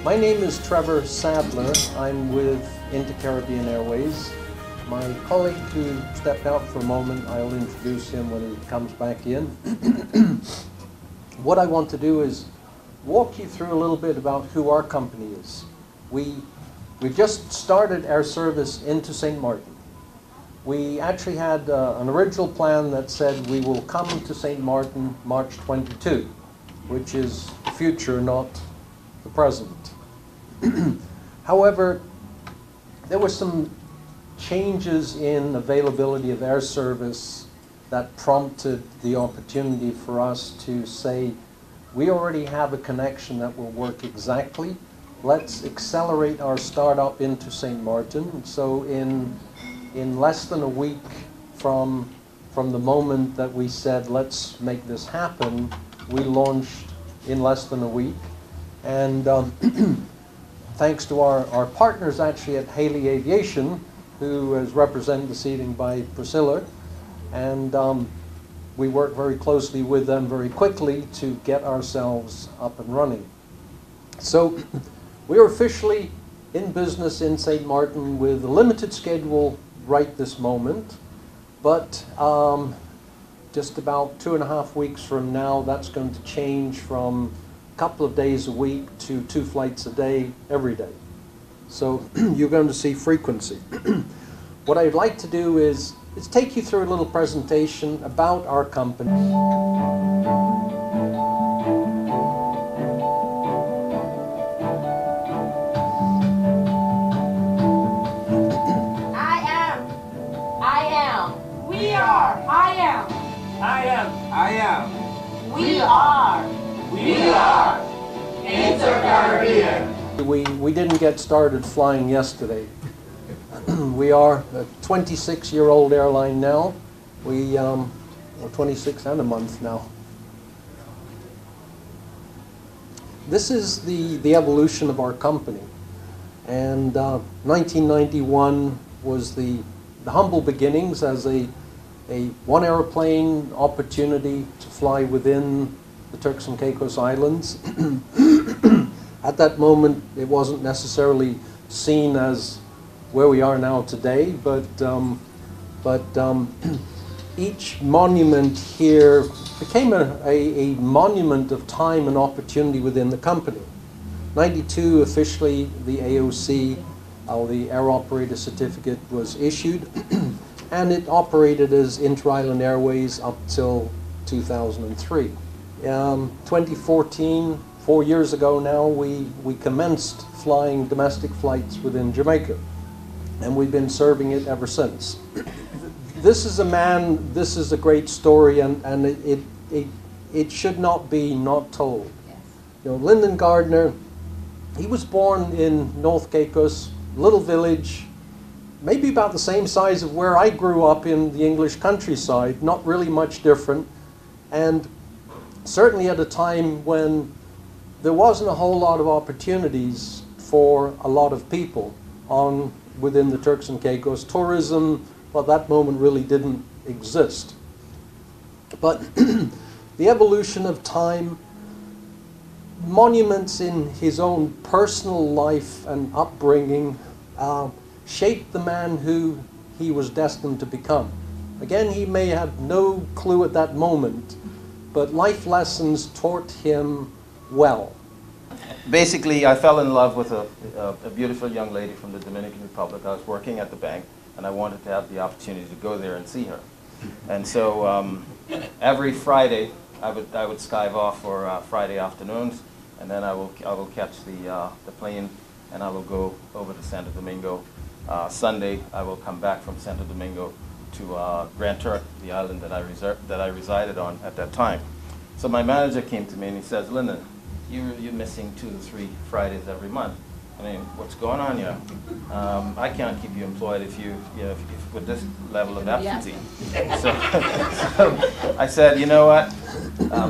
My name is Trevor Sadler. I'm with Inter-Caribbean Airways. My colleague who stepped out for a moment, I'll introduce him when he comes back in. What I want to do is walk you through a little bit about who our company is. We've just started our service into St. Martin. We actually had an original plan that said we will come to St. Martin March 22, which is the future, not the present. However, there were some changes in availability of air service that prompted the opportunity for us to say, we already have a connection that will work exactly. Let's accelerate our startup into St. Martin. So in less than a week from the moment that we said, let's make this happen, we launched in less than a week. And thanks to our partners actually at Haley Aviation, who is represented this evening by Priscilla, and we worked very closely with them very quickly to get ourselves up and running. So we are officially in business in St. Martin with a limited schedule right this moment, but just about 2.5 weeks from now, that's going to change from a couple of days a week to 2 flights a day every day. So you're going to see frequency. What I'd like to do is take you through a little presentation about our company. We are. I am. I am. I am. We are. We are. Inter-Caribbean. We didn't get started flying yesterday. We are a 26-year-old airline now. We're 26 and a month now. This is the evolution of our company. And 1991 was the humble beginnings as a one airplane opportunity to fly within the Turks and Caicos Islands. At that moment, it wasn't necessarily seen as where we are now today, but each monument here became a monument of time and opportunity within the company. 92, officially, the AOC, the Air Operator Certificate, was issued, and it operated as Inter-Island Airways up till 2003. 2014, 4 years ago now, we commenced flying domestic flights within Jamaica, and we've been serving it ever since. This is a man, this is a great story, and it should not be not told. Yes. You know, Lyndon Gardner, he was born in North Caicos, little village, maybe about the same size of where I grew up in the English countryside, not really much different, and certainly at a time when there wasn't a whole lot of opportunities for a lot of people within the Turks and Caicos. Tourism, well, at that moment really didn't exist. But the evolution of time, monuments in his own personal life and upbringing shaped the man who he was destined to become. Again, he may have no clue at that moment, but life lessons taught him well. Basically, I fell in love with a beautiful young lady from the Dominican Republic. I was working at the bank, and I wanted to have the opportunity to go there and see her. And so every Friday, I would skive off for Friday afternoons, and then I will catch the plane, and I will go over to Santo Domingo. Sunday, I will come back from Santo Domingo to Grand Turk, the island that I resided on at that time. So my manager came to me and he says, "Lyndon, you're missing 2 to 3 Fridays every month. I mean, what's going on here? I can't keep you employed if with this level of absentee." Yeah. So I said, "You know what?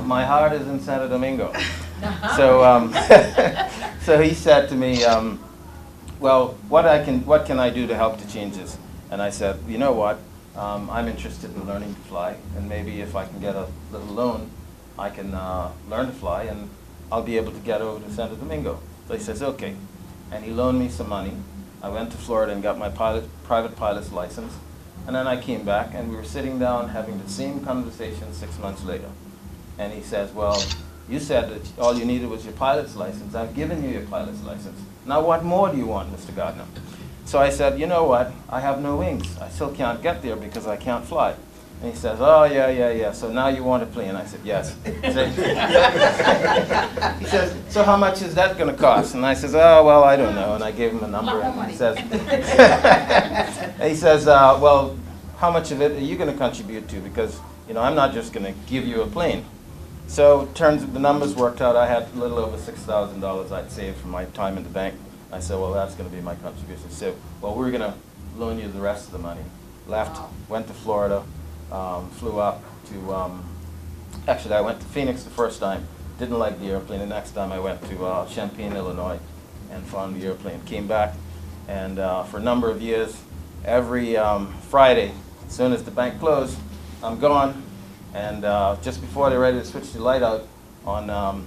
My heart is in Santo Domingo." So so he said to me, "Well, what can I do to help to change this?" And I said, "You know what? I'm interested in learning to fly, and maybe if I can get a little loan, I can learn to fly, and I'll be able to get over to Santo Domingo." So he says, okay. And he loaned me some money. I went to Florida and got my private pilot's license. And then I came back and we were sitting down having the same conversation 6 months later. And he says, well, you said that all you needed was your pilot's license. I've given you your pilot's license. Now what more do you want, Mr. Gardner? So I said, you know what? I have no wings. I still can't get there because I can't fly. And he says, oh, yeah. So now you want a plane? I said, yes. He says, so how much is that going to cost? And I says, oh, well, I don't know. And I gave him a number. And he says, well, how much of it are you going to contribute to? Because, you know, I'm not just going to give you a plane. So the numbers worked out. I had a little over $6,000 I'd saved from my time in the bank. I said, well, that's going to be my contribution. So, well, we're going to loan you the rest of the money. Left, went to Florida, flew up to, actually I went to Phoenix the first time, didn't like the airplane. The next time I went to Champaign, Illinois, and found the airplane. Came back, and for a number of years, every Friday, as soon as the bank closed, I'm gone. And just before they're ready to switch the light out on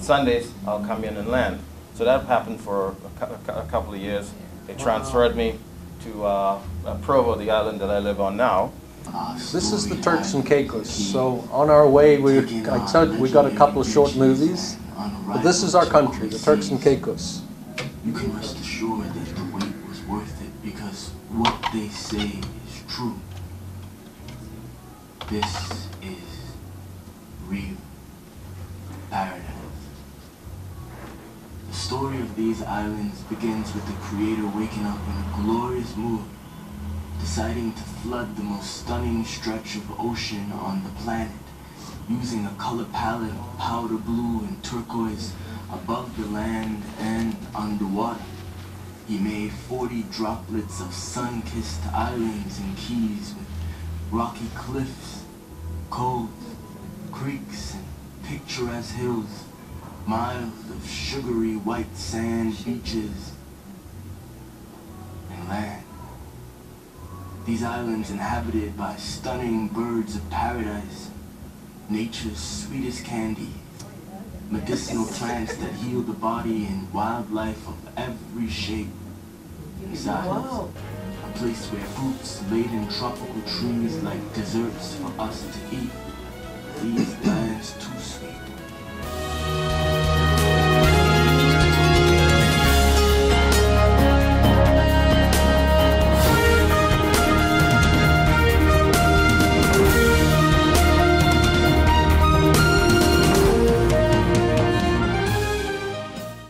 Sundays, I'll come in and land. So that happened for a couple of years. They transferred me to Provo, the island that I live on now. This is the Turks and Caicos. So on our way, I said we got a couple of short movies, but this is our country, the Turks and Caicos. You can rest assured that the wait was worth it because what they say is true. This is real paradise. The story of these islands begins with the creator waking up in a glorious mood, deciding to flood the most stunning stretch of ocean on the planet, using a color palette of powder blue and turquoise above the land and underwater. He made 40 droplets of sun-kissed islands and keys with rocky cliffs, coves, creeks, and picturesque hills, miles of sugary white sand beaches, and land. These islands inhabited by stunning birds of paradise, nature's sweetest candy, medicinal plants that heal the body, and wildlife of every shape and size. Wow. A place where fruits laid in tropical trees like desserts for us to eat. These lands too sweet.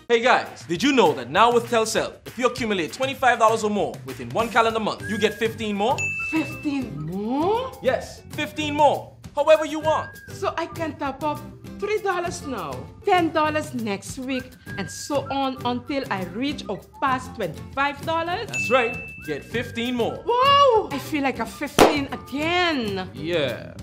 Hey guys, did you know that now with Telcel, if you accumulate $25 or more within one calendar month, you get 15 more? 15 more? Yes, 15 more, however you want. So I can top up $3 now, $10 next week, and so on until I reach or pass $25? That's right, get 15 more. Wow! I feel like a 15 again. Yeah,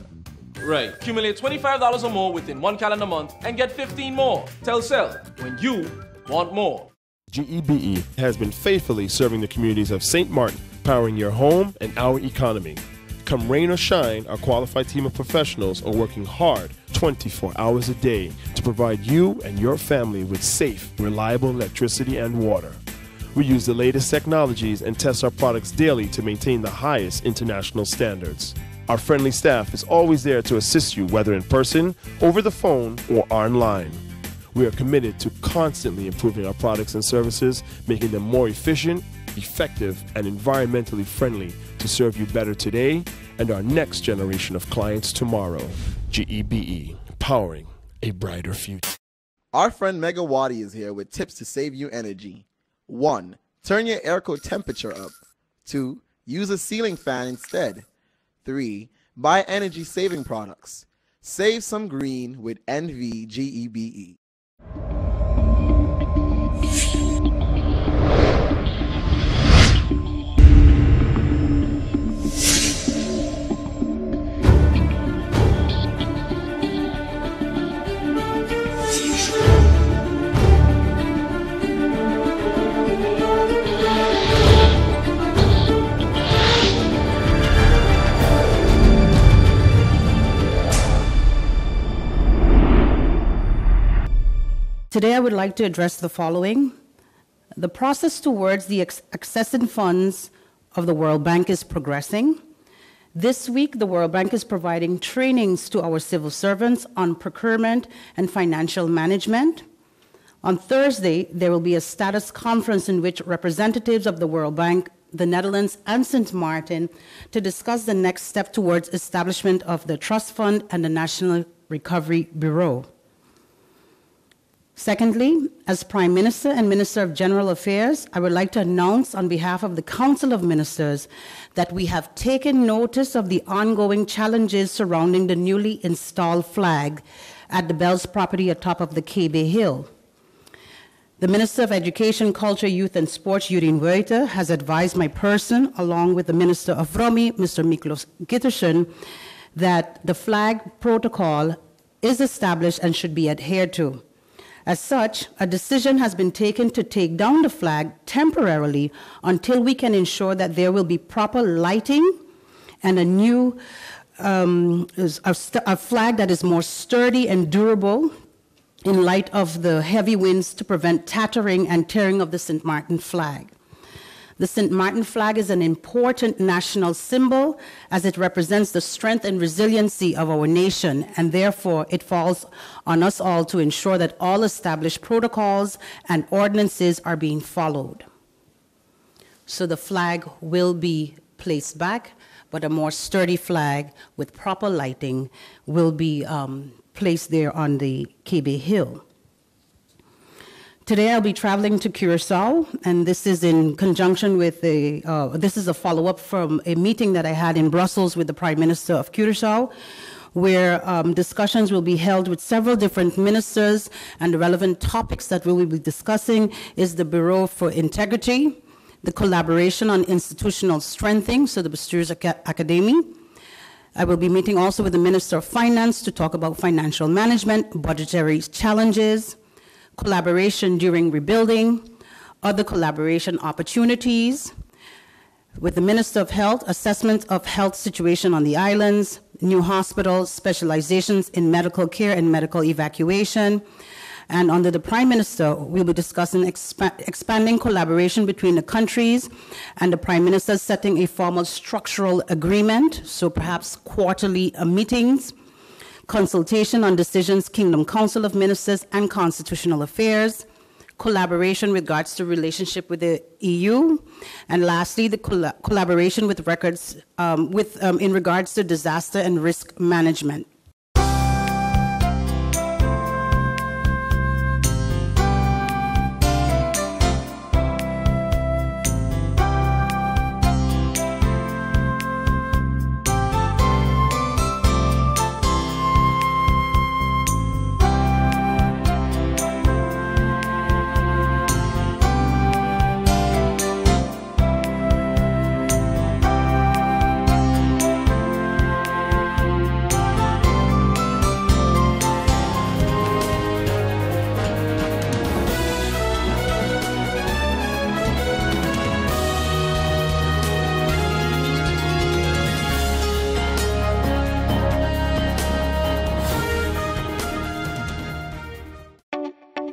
right. Accumulate $25 or more within one calendar month and get 15 more. Telcel, when you want more. GEBE has been faithfully serving the communities of St. Martin, powering your home and our economy. Come rain or shine, our qualified team of professionals are working hard 24 hours a day to provide you and your family with safe, reliable electricity and water. We use the latest technologies and test our products daily to maintain the highest international standards. Our friendly staff is always there to assist you, whether in person, over the phone, or online. We are committed to constantly improving our products and services, making them more efficient, effective, and environmentally friendly to serve you better today and our next generation of clients tomorrow. GEBE, powering a brighter future. Our friend Megawati is here with tips to save you energy. 1. Turn your airco temperature up. 2. Use a ceiling fan instead. 3. Buy energy-saving products. Save some green with NVGEBE. Today I would like to address the following. The process towards the accessing funds of the World Bank is progressing. This week, the World Bank is providing trainings to our civil servants on procurement and financial management. On Thursday, there will be a status conference in which representatives of the World Bank, the Netherlands, and St. Martin to discuss the next step towards establishment of the Trust Fund and the National Recovery Bureau. Secondly, as Prime Minister and Minister of General Affairs, I would like to announce on behalf of the Council of Ministers that we have taken notice of the ongoing challenges surrounding the newly installed flag at the Bell's property atop of the KB Hill. The Minister of Education, Culture, Youth and Sports, Jurien Wuiten, has advised my person, along with the Minister of Romy, Mr. Miklos Gittersen, that the flag protocol is established and should be adhered to. As such, a decision has been taken to take down the flag temporarily until we can ensure that there will be proper lighting and a new a flag that is more sturdy and durable in light of the heavy winds to prevent tattering and tearing of the St. Martin flag. The St. Martin flag is an important national symbol as it represents the strength and resiliency of our nation, and therefore it falls on us all to ensure that all established protocols and ordinances are being followed. So the flag will be placed back, but a more sturdy flag with proper lighting will be placed there on the KB Hill. Today I'll be traveling to Curacao, and this is in conjunction with this is a follow-up from a meeting that I had in Brussels with the Prime Minister of Curacao, where discussions will be held with several different ministers, and the relevant topics that we will be discussing is the Bureau for Integrity, the collaboration on institutional strengthening, so the Bestuurs Academy. I will be meeting also with the Minister of Finance to talk about financial management, budgetary challenges, collaboration during rebuilding, other collaboration opportunities, with the Minister of Health, assessment of health situation on the islands, new hospitals, specializations in medical care and medical evacuation. And under the Prime Minister, we'll be discussing expanding collaboration between the countries, and the Prime Minister setting a formal structural agreement, so perhaps quarterly meetings, consultation on decisions, Kingdom Council of Ministers and Constitutional Affairs, collaboration with regards to relationship with the EU, and lastly, the collaboration with records in regards to disaster and risk management.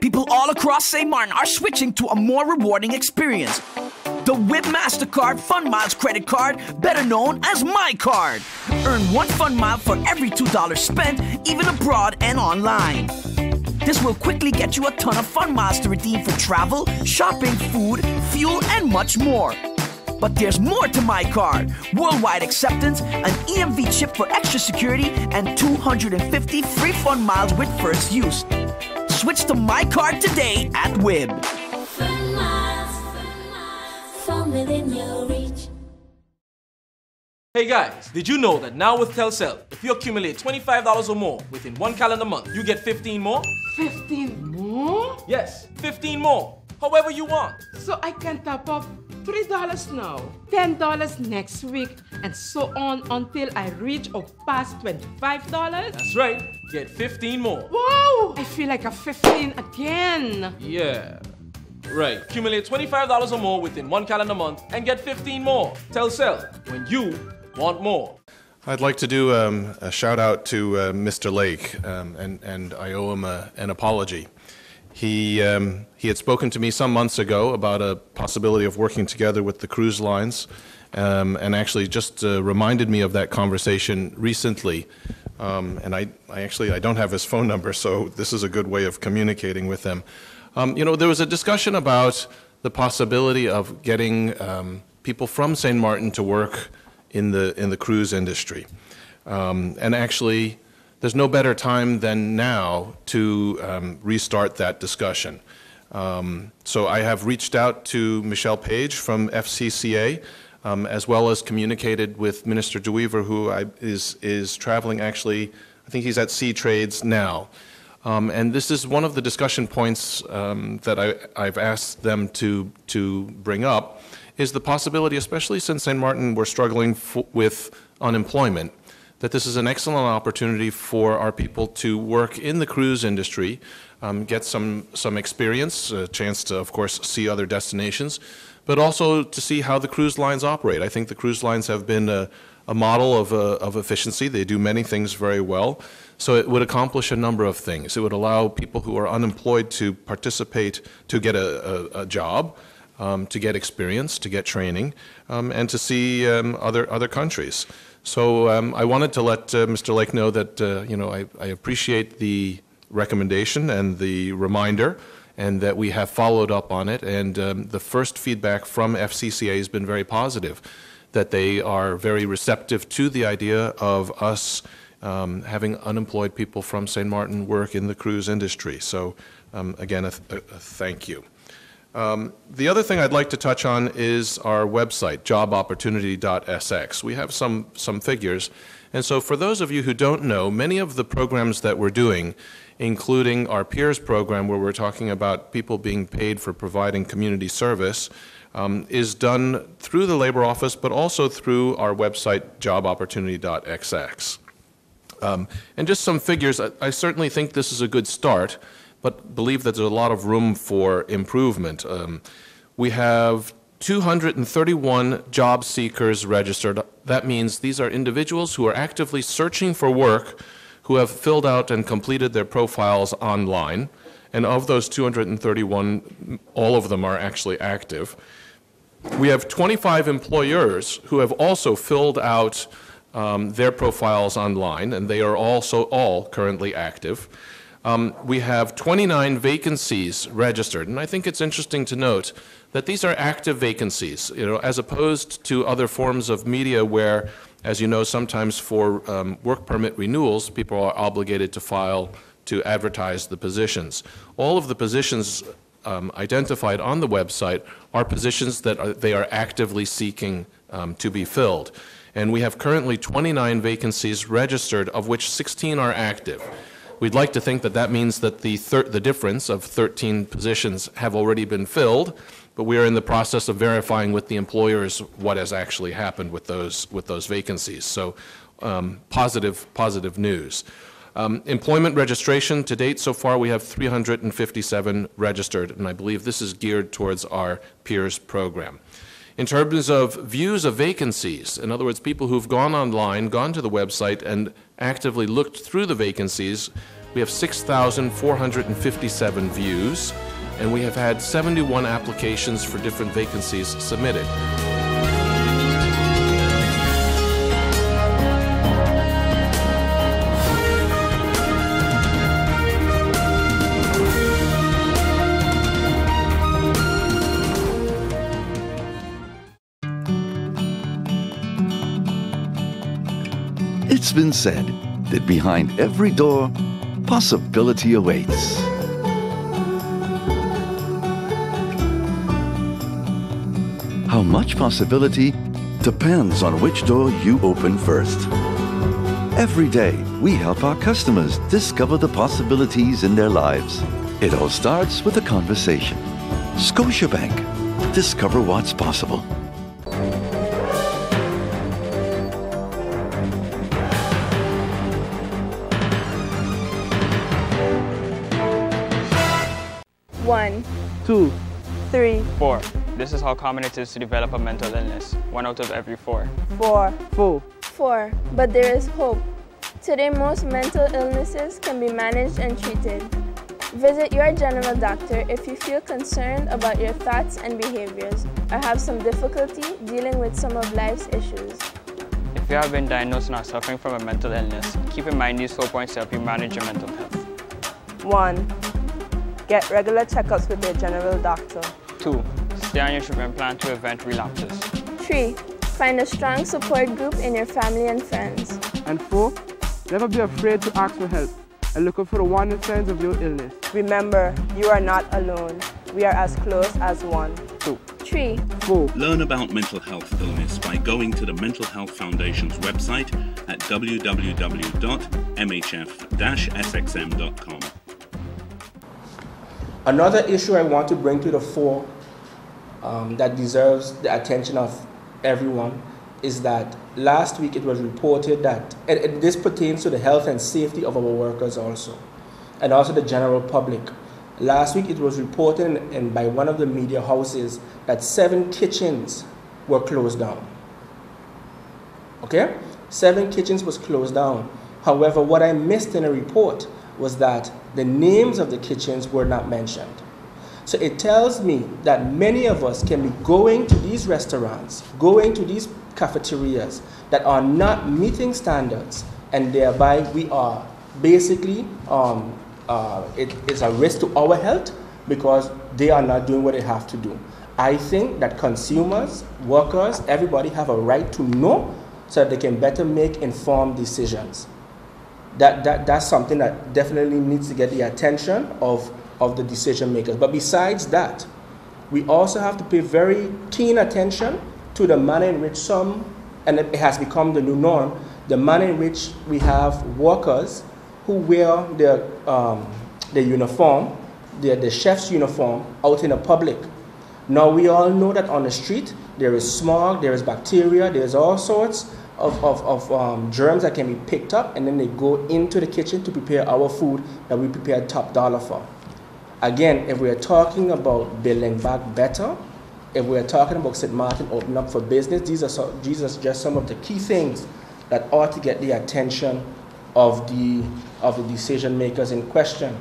People all across St. Martin are switching to a more rewarding experience. The WIB MasterCard Fun Miles credit card, better known as My Card. Earn 1 fun mile for every $2 spent, even abroad and online. This will quickly get you a ton of fun miles to redeem for travel, shopping, food, fuel, and much more. But there's more to My Card. Worldwide acceptance, an EMV chip for extra security, and 250 free fun miles with first use. Switch to My Card today at WIB. Fun miles from within your reach. Hey guys, did you know that now with Telcel, if you accumulate $25 or more within 1 calendar month, you get 15 more? 15 more? Yes, 15 more. However you want. So I can top up $3 now, $10 next week, and so on until I reach or pass $25? That's right. Get 15 more. Wow! I feel like a 15 again. Yeah. Right. Accumulate $25 or more within 1 calendar month and get 15 more. Telcel, when you want more. I'd like to do a shout out to Mr. Lake, and I owe him an apology. He had spoken to me some months ago about a possibility of working together with the cruise lines, and actually just reminded me of that conversation recently. And I don't have his phone number, so this is a good way of communicating with him. There was a discussion about the possibility of getting people from St. Martin to work in the cruise industry. And actually, there's no better time than now to restart that discussion. So I have reached out to Michelle Page from FCCA, as well as communicated with Minister DeWeaver, who is traveling actually, I think he's at Sea Trades now. And this is one of the discussion points that I've asked them to bring up, is the possibility, especially since St. Martin we're struggling with unemployment, that this is an excellent opportunity for our people to work in the cruise industry, get some experience, a chance to, of course, see other destinations, but also to see how the cruise lines operate. I think the cruise lines have been a model of efficiency. They do many things very well. So it would accomplish a number of things. It would allow people who are unemployed to participate, to get a job, to get experience, to get training, and to see other countries. So I wanted to let Mr. Lake know that I appreciate the recommendation and the reminder, and that we have followed up on it. And the first feedback from FCCA has been very positive, that they are very receptive to the idea of us having unemployed people from St. Martin work in the cruise industry. So again, a thank you. The other thing I'd like to touch on is our website, jobopportunity.sx. We have some figures. And so for those of you who don't know, many of the programs that we're doing, including our peers program where we're talking about people being paid for providing community service, is done through the Labor Office, but also through our website, jobopportunity.xx. And just some figures, I certainly think this is a good start, but believe that there's a lot of room for improvement. We have 231 job seekers registered. That means these are individuals who are actively searching for work, who have filled out and completed their profiles online. And of those 231, all of them are actually active. We have 25 employers who have also filled out their profiles online, and they are also all currently active. We have 29 vacancies registered, and I think it's interesting to note that these are active vacancies, as opposed to other forms of media where, as you know, sometimes for work permit renewals, people are obligated to file to advertise the positions. All of the positions identified on the website are positions that they are actively seeking to be filled. And we have currently 29 vacancies registered, of which 16 are active. We'd like to think that that means that the difference of 13 positions have already been filled, but we are in the process of verifying with the employers what has actually happened with those vacancies. So positive news. Employment registration to date so far we have 357 registered, and I believe this is geared towards our peers program. In terms of views of vacancies, in other words, people who've gone online, gone to the website, and actively looked through the vacancies, we have 6,457 views, and we have had 71 applications for different vacancies submitted. It's been said that behind every door, possibility awaits. How much possibility depends on which door you open first. Every day, we help our customers discover the possibilities in their lives. It all starts with a conversation. Scotiabank. Discover what's possible. One, 2, 3, 4. This is how common it is to develop a mental illness. 1 out of every 4. 4, 4. 4. But there is hope. Today, most mental illnesses can be managed and treated. Visit your general doctor if you feel concerned about your thoughts and behaviors or have some difficulty dealing with some of life's issues. If you have been diagnosed and are suffering from a mental illness, keep in mind these 4 points to help you manage your mental health. 1. Get regular checkups with your general doctor. 2. Stay on your treatment plan to prevent relapses. 3. Find a strong support group in your family and friends. And 4. Never be afraid to ask for help and look out for the warning signs of your illness. Remember, you are not alone. We are as close as one. 2. 3. 4. Learn about mental health illness by going to the Mental Health Foundation's website at www.mhf-sxm.com. Another issue I want to bring to the fore that deserves the attention of everyone is that last week it was reported that, and this pertains to the health and safety of our workers also, and also the general public. Last week it was reported and by one of the media houses that 7 kitchens were closed down. Okay? 7 kitchens was closed down. However, what I missed in the report was that the names of the kitchens were not mentioned. So it tells me that many of us can be going to these restaurants, going to these cafeterias that are not meeting standards, and thereby we are basically, it is a risk to our health because they are not doing what they have to do. I think that consumers, workers, everybody have a right to know so that they can better make informed decisions. That's something that definitely needs to get the attention of the decision makers. But besides that, we also have to pay very keen attention to the manner in which some, and it has become the new norm, the manner in which we have workers who wear their uniform, the chef's uniform, out in the public. Now we all know that on the street there is smog, there is bacteria, there is all sorts of germs that can be picked up, and then they go into the kitchen to prepare our food that we prepare top dollar for. Again, if we are talking about building back better, if we are talking about St. Martin opening up for business, these are just some of the key things that ought to get the attention of the decision makers in question.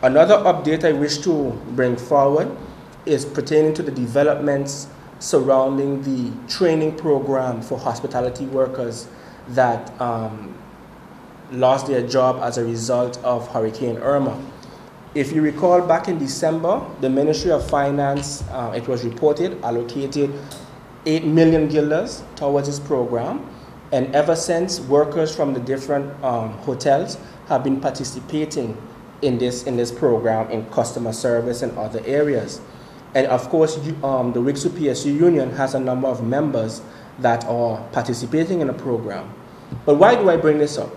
Another update I wish to bring forward is pertaining to the developments surrounding the training program for hospitality workers that lost their job as a result of Hurricane Irma. If you recall, back in December, the Ministry of Finance, it was reported, allocated 8 million guilders towards this program. And ever since, workers from the different hotels have been participating in this program in customer service and other areas. And of course, the WICSU PSU Union has a number of members that are participating in the program. But why do I bring this up?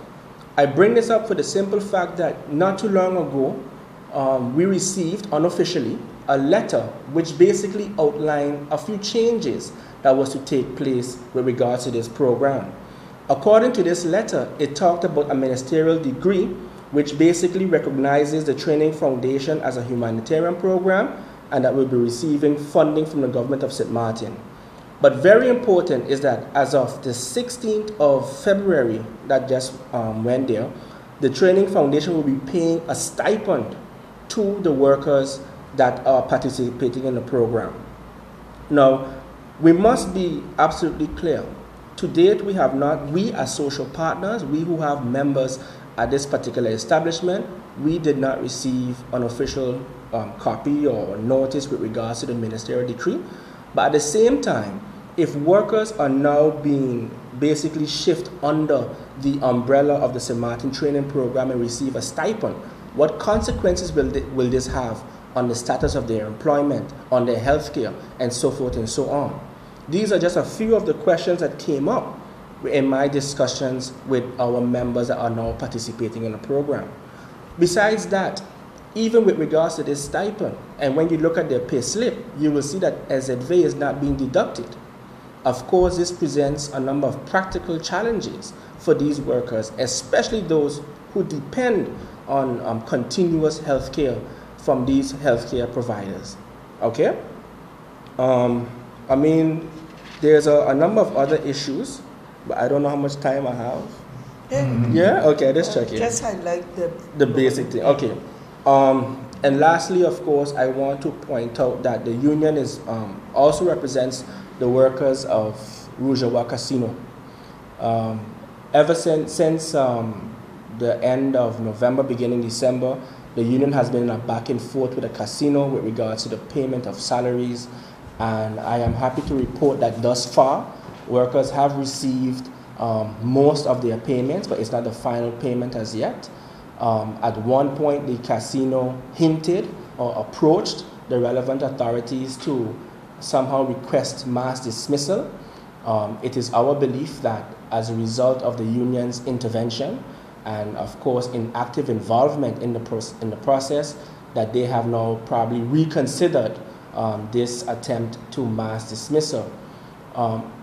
I bring this up for the simple fact that not too long ago, we received unofficially a letter which basically outlined a few changes that was to take place with regards to this program. According to this letter, it talked about a ministerial degree which basically recognizes the Training Foundation as a humanitarian program and that will be receiving funding from the government of St. Martin. But very important is that as of the 16th of February that just went there, the Training Foundation will be paying a stipend to the workers that are participating in the program. Now, we must be absolutely clear. To date, we have not, we as social partners, we who have members at this particular establishment, we did not receive an official copy or notice with regards to the ministerial decree. But at the same time, if workers are now being basically shifted under the umbrella of the St. Martin training program and receive a stipend, what consequences will this have on the status of their employment, on their health care, and so forth and so on? These are just a few of the questions that came up in my discussions with our members that are now participating in the program. Besides that, even with regards to this stipend, and when you look at their pay slip, you will see that SZV is not being deducted. Of course, this presents a number of practical challenges for these workers, especially those who depend on continuous health care from these healthcare providers. Okay? I mean, there's a number of other issues, but I don't know how much time I have. Yeah? Okay, just checking. Just highlight the basic thing. Okay. And lastly, of course, I want to point out that the union is also represents the workers of Rougeois Casino. Ever since the end of November, beginning December, the union has been in a back and forth with the casino with regards to the payment of salaries, and I am happy to report that thus far, workers have received most of their payments, but it's not the final payment as yet. At one point, the casino hinted or approached the relevant authorities to somehow request mass dismissal. It is our belief that as a result of the union's intervention and, of course, in active involvement in the process, that they have now probably reconsidered this attempt to mass dismissal.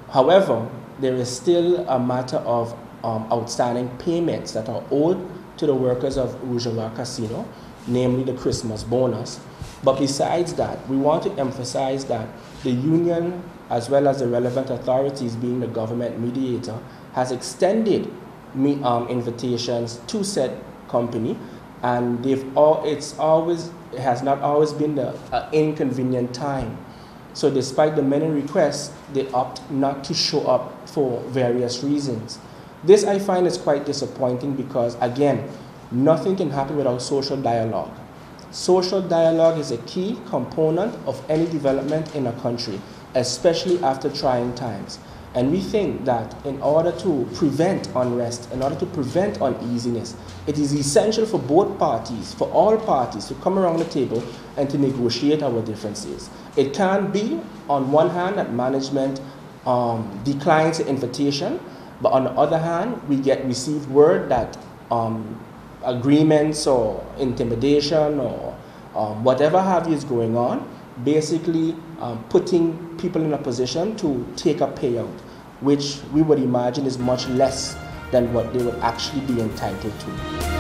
However, there is still a matter of outstanding payments that are owed to the workers of Rougeois Casino, namely the Christmas bonus. But besides that, we want to emphasize that the union, as well as the relevant authorities, being the government mediator, has extended invitations to said company, and it has not always been the inconvenient time. So despite the many requests, they opt not to show up for various reasons. This I find is quite disappointing because, again, nothing can happen without social dialogue. Social dialogue is a key component of any development in a country, especially after trying times. And we think that in order to prevent unrest, in order to prevent uneasiness, it is essential for both parties, for all parties, to come around the table and to negotiate our differences. It can be, on one hand, that management declines the invitation, but on the other hand, we receive word that agreements or intimidation or whatever have you is going on, basically putting people in a position to take a payout, which we would imagine is much less than what they would actually be entitled to.